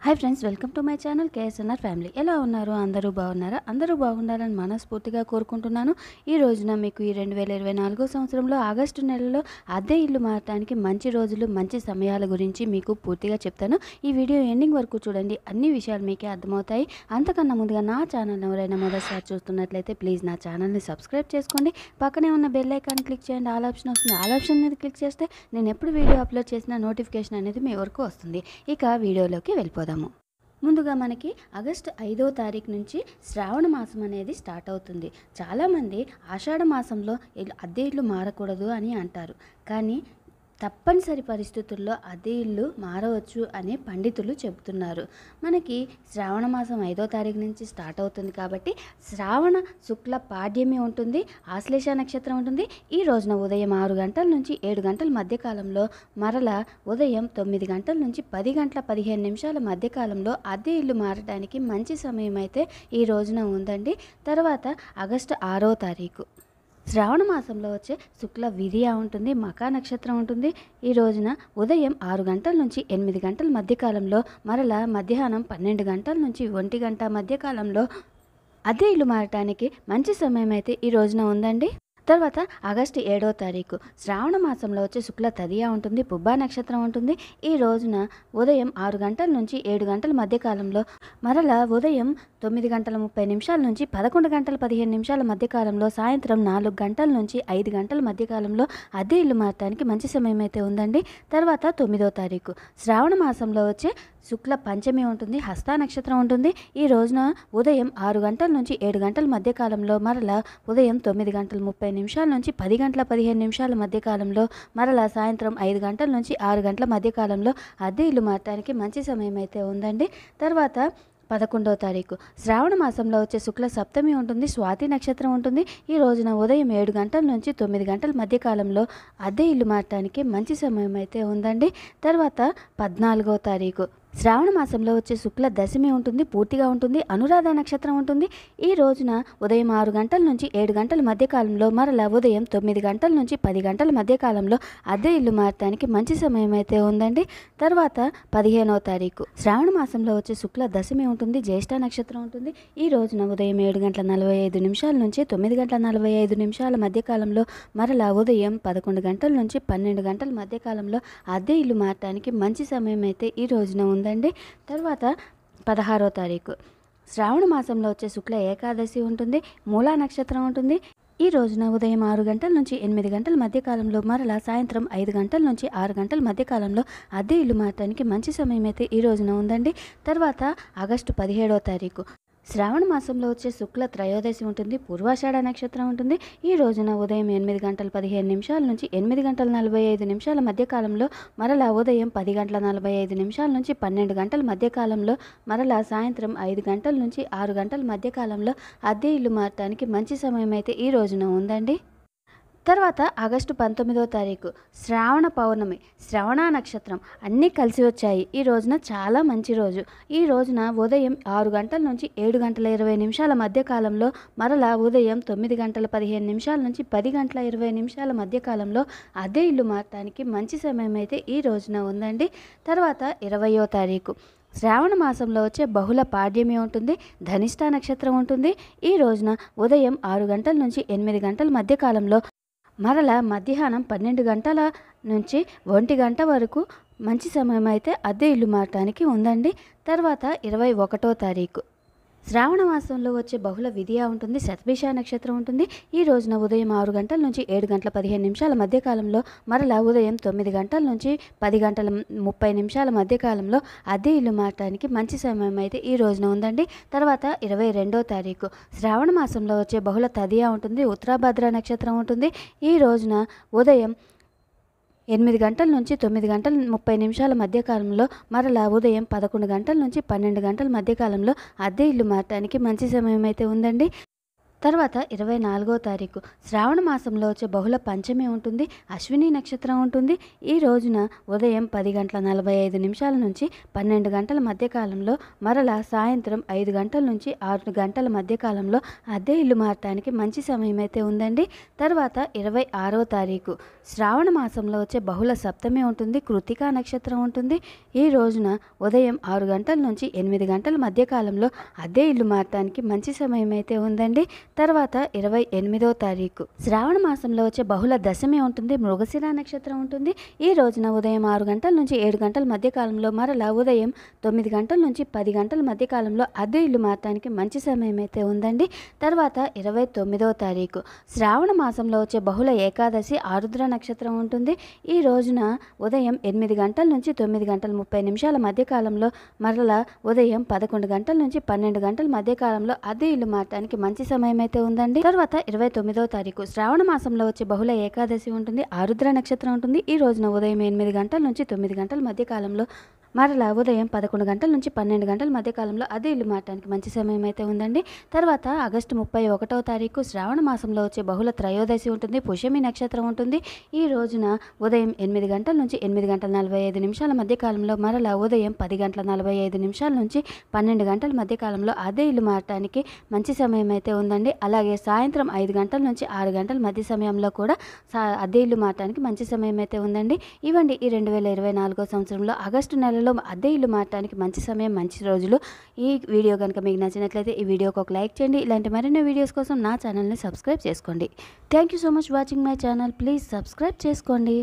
Hi friends, welcome to my channel KSNR family. ఎలా ఉన్నారు? అందరూ బాగున్నారా? అందరూ బాగుండాలని మనస్ఫూర్తిగా కోరుకుంటున్నాను. ఈ రోజున మీకు ఈ 2024 సంవత్సరంలో ఆగస్టు నెలలో అద్దె ఇల్లు మారటానికి మంచి రోజులు, మంచి సమయాల గురించి మీకు పూర్తిగా చెప్తాను. ఈ వీడియో ఎండింగ్ వరకు చూడండి, అన్ని విషయాలు మీకే అర్థమవుతాయి. అంతకన్నా ముందుగా నా ఛానల్ ఎవరైనా మొదటిసారి చూస్తున్నట్లయితే ప్లీజ్ నా ఛానల్ని సబ్స్క్రైబ్ చేసుకోండి. పక్కనే ఉన్న బెల్ ఐకాన్ క్లిక్ చేయండి. ఆల్ ఆప్షన్ వస్తుంది. ఆల్ ఆప్షన్ మీద క్లిక్ చేస్తే నేను ఎప్పుడు వీడియో అప్లోడ్ చేసిన నోటిఫికేషన్ అనేది మీ వరకు వస్తుంది. ఇక వీడియోలోకి వెళ్ళిపోదాము. ముందుగా మనకి ఆగస్టు 5వ తారీఖు నుంచి శ్రావణ మాసం అనేది స్టార్ట్ అవుతుంది. చాలామంది ఆషాఢ మాసంలో అద్దె ఇల్లు మారకూడదు అని అంటారు. కానీ తప్పనిసరి పరిస్థితుల్లో అద్దె ఇల్లు మారవచ్చు అని పండితులు చెబుతున్నారు. మనకి శ్రావణ మాసం 5వ తారీఖు నుంచి స్టార్ట్ అవుతుంది కాబట్టి శ్రావణ శుక్ల పాడ్యమి ఉంటుంది, ఆశ్లేష నక్షత్రం ఉంటుంది. ఈ రోజున ఉదయం 6 గంటల నుంచి 7 గంటల మధ్యకాలంలో, మరలా ఉదయం 9 గంటల నుంచి 10 గంటల 15 నిమిషాల మధ్యకాలంలో అద్దె ఇల్లు మారడానికి మంచి సమయం అయితే ఈ రోజున ఉందండి. తర్వాత ఆగస్టు 6వ తారీఖు శ్రావణ మాసంలో వచ్చే శుక్ల విధియ ఉంటుంది, మకా నక్షత్రం ఉంటుంది. ఈ రోజున ఉదయం 6 గంటల నుంచి 8 గంటల మధ్యకాలంలో, మరలా మధ్యాహ్నం 12 గంటల నుంచి 1 గంట మధ్యకాలంలో అద్దె ఇల్లు మారటానికి మంచి సమయం అయితే ఈ రోజున ఉందండి. తర్వాత ఆగస్టు 7వ తారీఖు శ్రావణ మాసంలో వచ్చే శుక్ల తదియ ఉంటుంది, పుబ్బా నక్షత్రం ఉంటుంది. ఈ రోజున ఉదయం 6 గంటల నుంచి 7 గంటల మధ్యకాలంలో, మరలా ఉదయం 9 గంటల 30 నిమిషాల నుంచి 11 గంటల 15 నిమిషాల మధ్యకాలంలో, సాయంత్రం 4 గంటల నుంచి 5 గంటల మధ్యకాలంలో అద్దె ఇల్లు మారటానికి మంచి సమయం అయితే ఉందండి. తర్వాత 9వ తారీఖు శ్రావణ మాసంలో వచ్చే శుక్ల పంచమి ఉంటుంది, హస్త నక్షత్రం ఉంటుంది. ఈ రోజున ఉదయం 6 గంటల నుంచి 7 గంటల మధ్యకాలంలో, మరలా ఉదయం 9 గంటల 30 నిమిషాల నుంచి 10 గంటల 15 నిమిషాల మధ్యకాలంలో, మరలా సాయంత్రం 5 గంటల నుంచి 6 గంటల మధ్యకాలంలో అద్దె ఇల్లు మారటానికి మంచి సమయం అయితే ఉందండి. తర్వాత 11వ తారీఖు శ్రావణ మాసంలో వచ్చే శుక్ల సప్తమి ఉంటుంది, స్వాతి నక్షత్రం ఉంటుంది. ఈ రోజున ఉదయం 7 గంటల నుంచి 9 గంటల మధ్యకాలంలో అద్దె ఇల్లు మారటానికి మంచి సమయం అయితే ఉందండి. తర్వాత 14వ తారీఖు శ్రావణ మాసంలో వచ్చే శుక్ల దశమి ఉంటుంది, పూర్తిగా ఉంటుంది, అనురాధ నక్షత్రం ఉంటుంది. ఈ రోజున ఉదయం 6 గంటల నుంచి 7 గంటల మధ్యకాలంలో, మరలా ఉదయం 9 గంటల నుంచి 10 గంటల మధ్యకాలంలో అద్దె ఇల్లు మారటానికి మంచి సమయం అయితే ఉందండి. తర్వాత 15వ తారీఖు శ్రావణ మాసంలో వచ్చే శుక్ల దశమి ఉంటుంది, జ్యేష్ఠ నక్షత్రం ఉంటుంది. ఈ రోజున ఉదయం 7 గంటల 45 నిమిషాల నుంచి 9 గంటల 45 నిమిషాల మధ్యకాలంలో, మరలా ఉదయం 11 గంటల నుంచి 12 గంటల మధ్యకాలంలో అద్దె ఇల్లు మారటానికి మంచి సమయం అయితే ఈ రోజున ఉందండి. తర్వాత 16వ తారీఖు శ్రావణ మాసంలో వచ్చే శుక్ల ఏకాదశి ఉంటుంది, మూలా నక్షత్రం ఉంటుంది. ఈ రోజున ఉదయం 6 గంటల నుంచి 8 గంటల మధ్యకాలంలో, మరలా సాయంత్రం 5 గంటల నుంచి 6 గంటల మధ్యకాలంలో అద్దె ఇల్లు మారటానికి మంచి సమయం అయితే ఈ రోజున ఉందండి. తర్వాత ఆగస్టు 17వ తారీఖు శ్రావణ మాసంలో వచ్చే శుక్ల త్రయోదశి ఉంటుంది, పూర్వాషాఢ నక్షత్రం ఉంటుంది. ఈ రోజున ఉదయం 8 గంటల 15 నిమిషాల నుంచి 8 గంటల 45 నిమిషాల మధ్యకాలంలో, మరలా ఉదయం 10 గంటల 45 నిమిషాల నుంచి 12 గంటల మధ్యకాలంలో, మరలా సాయంత్రం 5 గంటల నుంచి 6 గంటల మధ్యకాలంలో అద్దె ఇల్లు మారటానికి మంచి సమయం అయితే ఈ రోజున ఉందండి. తర్వాత ఆగస్టు 19వ తారీఖు శ్రావణ పౌర్ణమి, శ్రవణ నక్షత్రం అన్నీ కలిసి వచ్చాయి. ఈ రోజున చాలా మంచి రోజు. ఈ రోజున ఉదయం 6 గంటల నుంచి 7 గంటల 20 నిమిషాల మధ్యకాలంలో, మరలా ఉదయం 9 గంటల 15 నిమిషాల నుంచి 10 గంటల 20 నిమిషాల మధ్యకాలంలో అద్దె ఇల్లు మారటానికి మంచి సమయం అయితే ఈ రోజున ఉందండి. తర్వాత 20వ తారీఖు శ్రావణ మాసంలో వచ్చే బహుళ పాడ్యమి ఉంటుంది, ధనిష్ట నక్షత్రం ఉంటుంది. ఈ రోజున ఉదయం 6 గంటల నుంచి 8 గంటల మధ్యకాలంలో, మరలా మధ్యాహ్నం 12 గంటల నుంచి 1 గంట వరకు మంచి సమయం అయితే అద్దె ఇల్లు మారటానికి ఉందండి. తర్వాత 21వ తారీఖు శ్రావణ మాసంలో వచ్చే బహుళ విధియ ఉంటుంది, శతభిష నక్షత్రం ఉంటుంది. ఈ రోజున ఉదయం 6 గంటల నుంచి 7 గంటల 15 నిమిషాల మధ్యకాలంలో, మరలా ఉదయం 9 గంటల నుంచి 10 గంటల 30 నిమిషాల మధ్యకాలంలో అద్దె ఇల్లు మారటానికి మంచి సమయం అయితే ఈ రోజున ఉందండి. తర్వాత 22వ తారీఖు శ్రావణ మాసంలో వచ్చే బహుళ తదియ ఉంటుంది, ఉత్తరాభద్ర నక్షత్రం ఉంటుంది. ఈ రోజున ఉదయం 8 గంటల నుంచి 9 గంటల 30 నిమిషాల మధ్యకాలంలో, మరలా ఉదయం 11 గంటల నుంచి 12 గంటల మధ్యకాలంలో అద్దె ఇల్లు మారటానికి మంచి సమయం అయితే ఉందండి. తర్వాత 24వ తారీఖు శ్రావణ మాసంలో వచ్చే బహుళ పంచమి ఉంటుంది. అశ్విని నక్షత్రం ఉంటుంది. ఈ రోజున ఉదయం 10:45 నుంచి 12 గంటల మధ్య కాలంలో, మరలా సాయంత్రం 5 గంటల నుంచి 6 గంటల మధ్య కాలంలో అద్దె ఇల్లు మారటానికి మంచి సమయం అయితే ఉందండి. తర్వాత 26వ తారీఖు శ్రావణ మాసంలో వచ్చే బహుళ సప్తమి ఉంటుంది. కృతికా నక్షత్రం ఉంటుంది. ఈ రోజున ఉదయం 6 గంటల నుంచి 8 గంటల మధ్య కాలంలో అద్దె ఇల్లు మారటానికి మంచి సమయం అయితే ఉందండి. తర్వాత 28వ తారీఖు శ్రావణ మాసంలో వచ్చే బహుళ దశమి ఉంటుంది. మృగశిర నక్షత్రం ఉంటుంది. ఈ రోజున ఉదయం 6 గంటల నుంచి 7 గంటల మధ్య కాలంలో, మరలా ఉదయం 9 గంటల నుంచి 10 గంటల మధ్య కాలంలో అద్దె ఇల్లు మారటానికి మంచి సమయం అయితే ఉందండి. తర్వాత 29వ తారీఖు శ్రావణ మాసంలో వచ్చే బహుళ ఏకాదశి ఆరుద్ర నక్షత్రం ఉంటుంది. ఈ రోజున ఉదయం 8 గంటల నుంచి 9 గంటల 30 నిమిషాల మధ్య కాలంలో, మరలా ఉదయం 11 గంటల నుంచి 12 గంటల మధ్య కాలంలో అద్దె ఇల్లు మారటానికి మంచి సమయం అయితే ఉందండి. తర్వాత 29వ తారీఖు శ్రావణ మాసంలో వచ్చే బహుళ ఏకాదశి ఉంటుంది. ఆరుద్ర నక్షత్రం ఉంటుంది. ఈ రోజున ఉదయం 8 గంటల నుంచి 9 గంటల మధ్య కాలంలో, మరలా ఉదయం 11 గంటల నుంచి 12 గంటల మధ్య కాలంలో అద్దె ఇల్లు మారటానికి మంచి సమయం అయితే ఉందండి. తర్వాత ఆగస్టు 31వ తారీఖు శ్రావణ మాసంలో వచ్చే బహుళ త్రయోదశి ఉంటుంది. పుష్యమి నక్షత్రం ఉంటుంది. ఈ రోజున ఉదయం 8 గంటల నుంచి 8 గంటల 45 నిమిషాల మధ్య కాలంలో, మరలా ఉదయం 10 గంటల 45 నిమిషాల నుంచి 12 గంటల మధ్య కాలంలో అద్దె ఇల్లు మారటానికి మంచి సమయం అయితే ఉందండి. అలాగే సాయంత్రం 5 గంటల నుంచి 6 గంటల మధ్య సమయంలో కూడా అద్దె ఇల్లు మారటానికి మంచి సమయం అయితే ఉందండి. ఇవండి ఈ 2024 సంవత్సరంలో ఆగస్టు నెలలో అద్దె ఇల్లు మారటానికి మంచి సమయం, మంచి రోజులు. ఈ వీడియో కనుక మీకు నచ్చినట్లయితే ఈ వీడియోకి ఒక లైక్ చేయండి. ఇలాంటి మరిన్ని వీడియోస్ కోసం నా ఛానల్ని సబ్స్క్రైబ్ చేసుకోండి. Thank you so much watching my channel. Please subscribe చేసుకోండి.